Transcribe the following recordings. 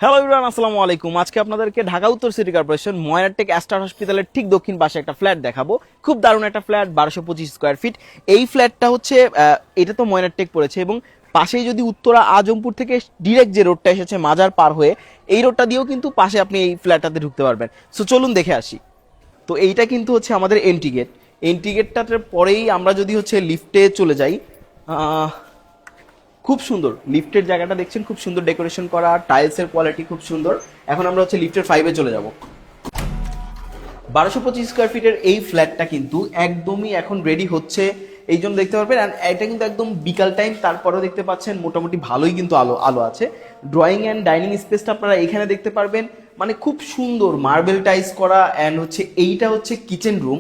Hello everyone, আসসালামু আলাইকুম। আজকে আপনাদেরকে ঢাকা উত্তর সিটি কর্পোরেশন ময়নারটেক অ্যাস্টার হসপিটালের ঠিক দক্ষিণ পাশে একটা ফ্ল্যাট দেখাবো। খুব দারুণ একটা ফ্ল্যাট, 1225 স্কোয়ার ফিট। এই ফ্ল্যাটটা হচ্ছে এটা তো ময়নারটেক পড়েছে এবং পাশেই যদি উত্তরা আজমপুর থেকে ডিরেক্ট যে রোডটা এসেছে মাজার পার হয়ে, এই রোডটা দিয়েও কিন্তু পাশে আপনি এই ফ্ল্যাটটাতে ঢুকতে পারবেন। সো চলুন দেখে আসি। তো এইটা কিন্তু হচ্ছে আমাদের এন্ট্রি গেট। এন্ট্রি গেটটাতে পরেই আমরা যদি হচ্ছে লিফটে চলে যাই, খুব সুন্দর লিফটের জায়গাটা দেখছেন, খুব সুন্দর ডেকোরেশন করা, টাইলসের কোয়ালিটি খুব সুন্দর। এখন আমরা হচ্ছে লিফটের 5-এ চলে যাব। 1225 স্কোয়ার ফিটের এই ফ্ল্যাটটা কিন্তু একদমই এখন রেডি হচ্ছে, এই জন্য দেখতে পারবেন। অ্যান্ড এটা কিন্তু একদম বিকাল টাইম, তারপরেও দেখতে পাচ্ছেন মোটামুটি ভালোই কিন্তু আলো আলো আছে। ড্রয়িং অ্যান্ড ডাইনিং স্পেসটা আপনারা এখানে দেখতে পারবেন, মানে খুব সুন্দর মার্বেল টাইলস করা। অ্যান্ড হচ্ছে এইটা হচ্ছে কিচেন রুম।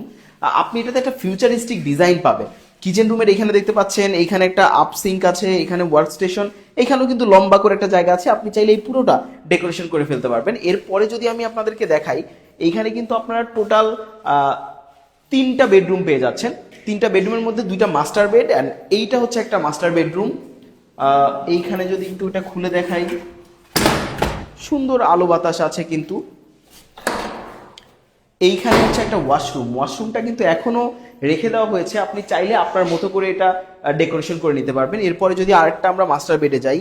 আপনি এটাতে একটা ফিউচারিস্টিক ডিজাইন পাবেন। কিচেন রুমের এখানে দেখতে পাচ্ছেন, এইখানে একটা আপসিঙ্ক আছে, এখানে ওয়ার্ক স্টেশন, এখানেও কিন্তু লম্বা করে একটা জায়গা আছে। আপনি চাইলে এই পুরোটা ডেকোরেশন করে ফেলতে পারবেন। এরপরে যদি আমি আপনাদেরকে দেখাই, এইখানে কিন্তু আপনারা টোটাল 3টা বেডরুম পেয়ে যাচ্ছেন। 3টা বেডরুমের মধ্যে 2টা মাস্টার বেড, অ্যান্ড এইটা হচ্ছে একটা মাস্টার বেডরুম। এইখানে যদি একটু এটা খুলে দেখাই, সুন্দর আলো বাতাস আছে কিন্তু। এইখানে হচ্ছে একটা ওয়াশরুম, ওয়াশরুমটা কিন্তু এখনো রেখে দেওয়া হয়েছে, আপনি চাইলে আপনার মতো করে এটা ডেকোরেশন করে নিতে পারবেন। এরপরে যদি আরেকটা আমরা মাস্টার বেডে যাই,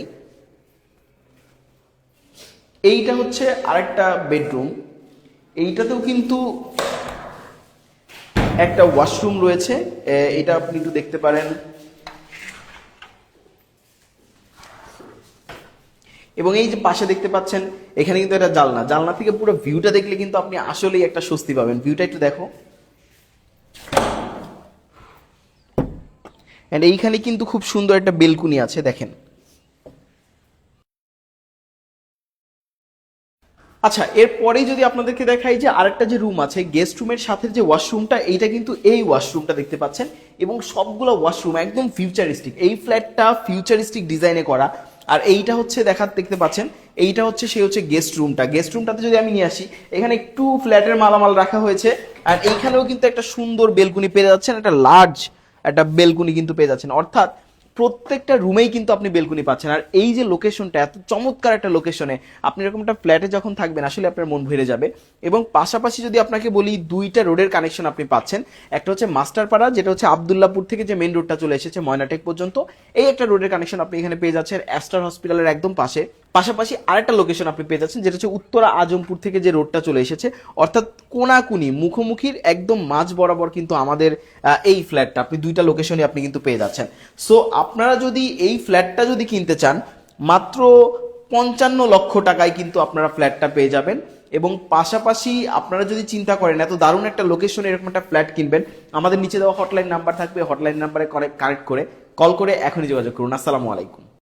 এইটা হচ্ছে আরেকটা বেডরুম। এইটাতেও কিন্তু একটা ওয়াশরুম রয়েছে, এটা আপনি একটু দেখতে পারেন। এবং এই যে পাশে দেখতে পাচ্ছেন, এখানে কিন্তু একটা জানলা, জানলা থেকে পুরো ভিউটা দেখলে কিন্তু আপনি আসলেই একটা স্বস্তি পাবেন। ভিউটা একটু দেখো। এন্ড এইখানে কিন্তু খুব সুন্দর একটা বেলকুনি আছে, দেখেন। আচ্ছা, এরপরেই যদি আপনাদেরকে দেখাই যে আরেকটা যে রুম আছে, গেস্ট রুমের সাথে যে ওয়াশরুমটা, এইটা কিন্তু এই ওয়াশরুমটা দেখতে পাচ্ছেন। এবং সবগুলো ওয়াশরুম একদম ফিউচারিস্টিক, এই ফ্ল্যাটটা ফিউচারিস্টিক ডিজাইনে করা। আর এইটা হচ্ছে দেখতে পাচ্ছেন, এইটা হচ্ছে সে হচ্ছে গেস্ট রুমটা। গেস্ট রুমটাতে যদি আমি নিয়ে আসি, এখানে একটু ফ্ল্যাটের মালামাল রাখা হয়েছে। আর এইখানেও কিন্তু একটা সুন্দর বেলকুনি পেয়ে যাচ্ছেন, একটা লার্জ একটা বেলকুনি কিন্তু পেয়ে যাচ্ছেন। অর্থাৎ প্রত্যেকটা রুমেই কিন্তু আপনি বেলকুনি পাচ্ছেন। আর এই যে লোকেশনটা, এত চমৎকার একটা লোকেশনে আপনি এরকম একটা ফ্ল্যাটে যখন থাকবেন, আসলে আপনার মন ভরে যাবে। এবং পাশাপাশি যদি আপনাকে বলি, 2টা রোডের কানেকশন আপনি পাচ্ছেন। একটা হচ্ছে মাস্টারপাড়া, যেটা হচ্ছে আবদুল্লাপুর থেকে যে মেন রোডটা চলে এসেছে ময়নাটেক পর্যন্ত, এই একটা রোডের কানেকশন আপনি এখানে পেয়ে যাচ্ছেন অ্যাস্টার হসপিটালের একদম পাশে। পাশাপাশি আরেকটা লোকেশন আপনি পেয়ে যাচ্ছেন, যেটা হচ্ছে উত্তরা আজমপুর থেকে যে রোডটা চলে এসেছে, অর্থাৎ কোনাকুনি মুখোমুখির একদম মাঝ বরাবর কিন্তু আমাদের এই ফ্ল্যাটটা আপনি 2টা লোকেশনে আপনি কিন্তু পেয়ে যাচ্ছেন। সো আপনারা যদি এই ফ্ল্যাটটা যদি কিনতে চান, মাত্র 55 লক্ষ টাকায় কিন্তু আপনারা ফ্ল্যাটটা পেয়ে যাবেন। এবং পাশাপাশি আপনারা যদি চিন্তা করেন এত দারুণ একটা লোকেশনে এরকম একটা ফ্ল্যাট কিনবেন, আমাদের নিচে দেওয়া হটলাইন নাম্বার থাকবে, হটলাইন নাম্বারে কানেক্ট করে কল করে এখনই যোগাযোগ করুন। আসসালামু আলাইকুম।